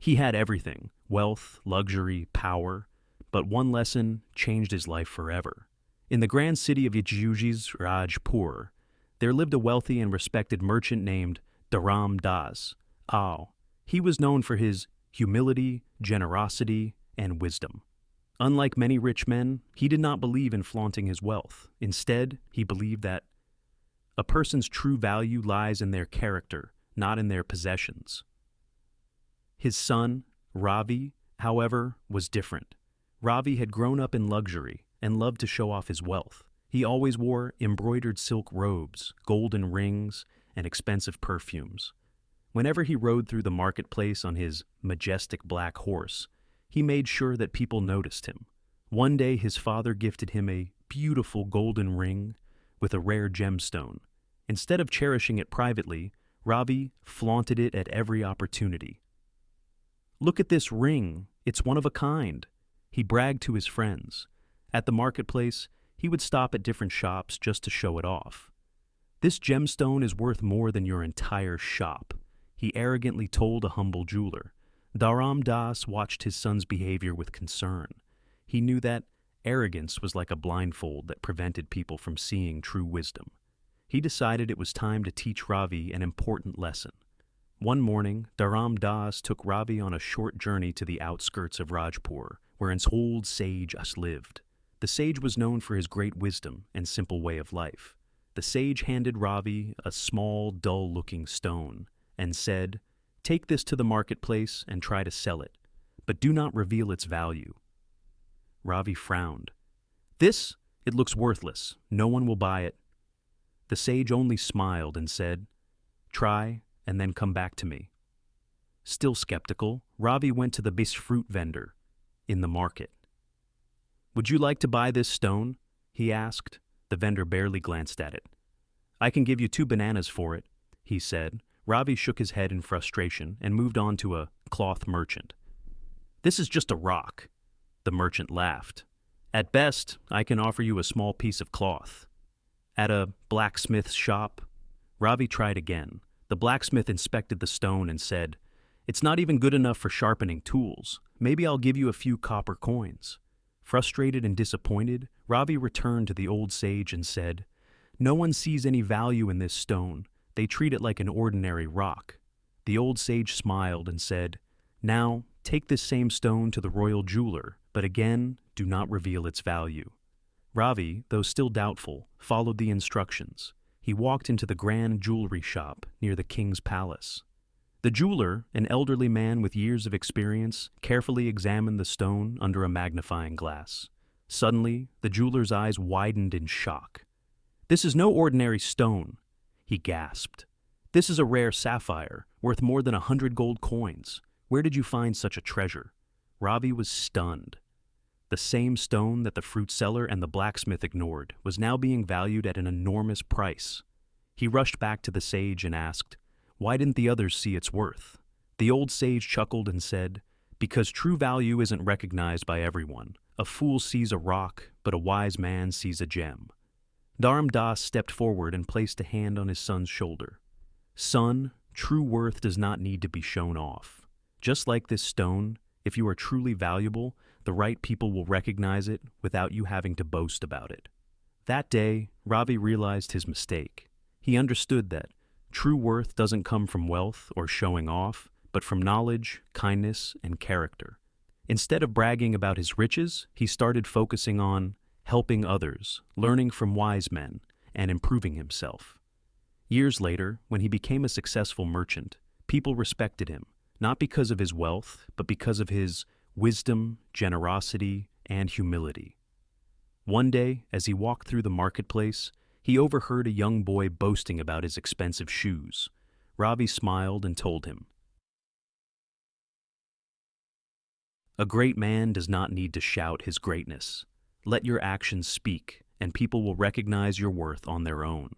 He had everything: wealth, luxury, power. But one lesson changed his life forever. In the grand city of Yajuji's Rajpur, there lived a wealthy and respected merchant named Dharam Das. He was known for his humility, generosity, and wisdom. Unlike many rich men, he did not believe in flaunting his wealth. Instead, he believed that a person's true value lies in their character, not in their possessions. His son, Ravi, however, was different. Ravi had grown up in luxury and loved to show off his wealth. He always wore embroidered silk robes, golden rings, and expensive perfumes. Whenever he rode through the marketplace on his majestic black horse, he made sure that people noticed him. One day his father gifted him a beautiful golden ring with a rare gemstone. Instead of cherishing it privately, Ravi flaunted it at every opportunity. "Look at this ring, it's one of a kind," he bragged to his friends. At the marketplace, he would stop at different shops just to show it off. "This gemstone is worth more than your entire shop," he arrogantly told a humble jeweler. Dharam Das watched his son's behavior with concern. He knew that arrogance was like a blindfold that prevented people from seeing true wisdom. He decided it was time to teach Ravi an important lesson. One morning, Dharam Das took Ravi on a short journey to the outskirts of Rajpur, where an old sage lived. The sage was known for his great wisdom and simple way of life. The sage handed Ravi a small, dull-looking stone and said, "Take this to the marketplace and try to sell it, but do not reveal its value." Ravi frowned. It looks worthless. No one will buy it." The sage only smiled and said, "Try and then come back to me." Still skeptical, Ravi went to the best fruit vendor in the market. "Would you like to buy this stone?" he asked. The vendor barely glanced at it. "I can give you 2 bananas for it," he said. Ravi shook his head in frustration and moved on to a cloth merchant. "This is just a rock." The merchant laughed. "At best, I can offer you a small piece of cloth." At a blacksmith's shop, Ravi tried again. The blacksmith inspected the stone and said, "It's not even good enough for sharpening tools. Maybe I'll give you a few copper coins." Frustrated and disappointed, Ravi returned to the old sage and said, "No one sees any value in this stone. They treat it like an ordinary rock." The old sage smiled and said, "Now, take this same stone to the royal jeweler, but again, do not reveal its value." Ravi, though still doubtful, followed the instructions. He walked into the grand jewelry shop near the king's palace. The jeweler, an elderly man with years of experience, carefully examined the stone under a magnifying glass. Suddenly, the jeweler's eyes widened in shock. "This is no ordinary stone," he gasped. "This is a rare sapphire, worth more than 100 gold coins. Where did you find such a treasure?" Ravi was stunned. The same stone that the fruit seller and the blacksmith ignored was now being valued at an enormous price. He rushed back to the sage and asked, "Why didn't the others see its worth?" The old sage chuckled and said, "Because true value isn't recognized by everyone. A fool sees a rock, but a wise man sees a gem." Dharam Das stepped forward and placed a hand on his son's shoulder. "Son, true worth does not need to be shown off. Just like this stone, if you are truly valuable, the right people will recognize it without you having to boast about it." That day, Ravi realized his mistake. He understood that true worth doesn't come from wealth or showing off, but from knowledge, kindness, and character. Instead of bragging about his riches, he started focusing on helping others, learning from wise men, and improving himself. Years later, when he became a successful merchant, people respected him, not because of his wealth, but because of his wisdom, generosity, and humility. One day, as he walked through the marketplace, he overheard a young boy boasting about his expensive shoes. Ravi smiled and told him, "A great man does not need to shout his greatness. Let your actions speak, and people will recognize your worth on their own."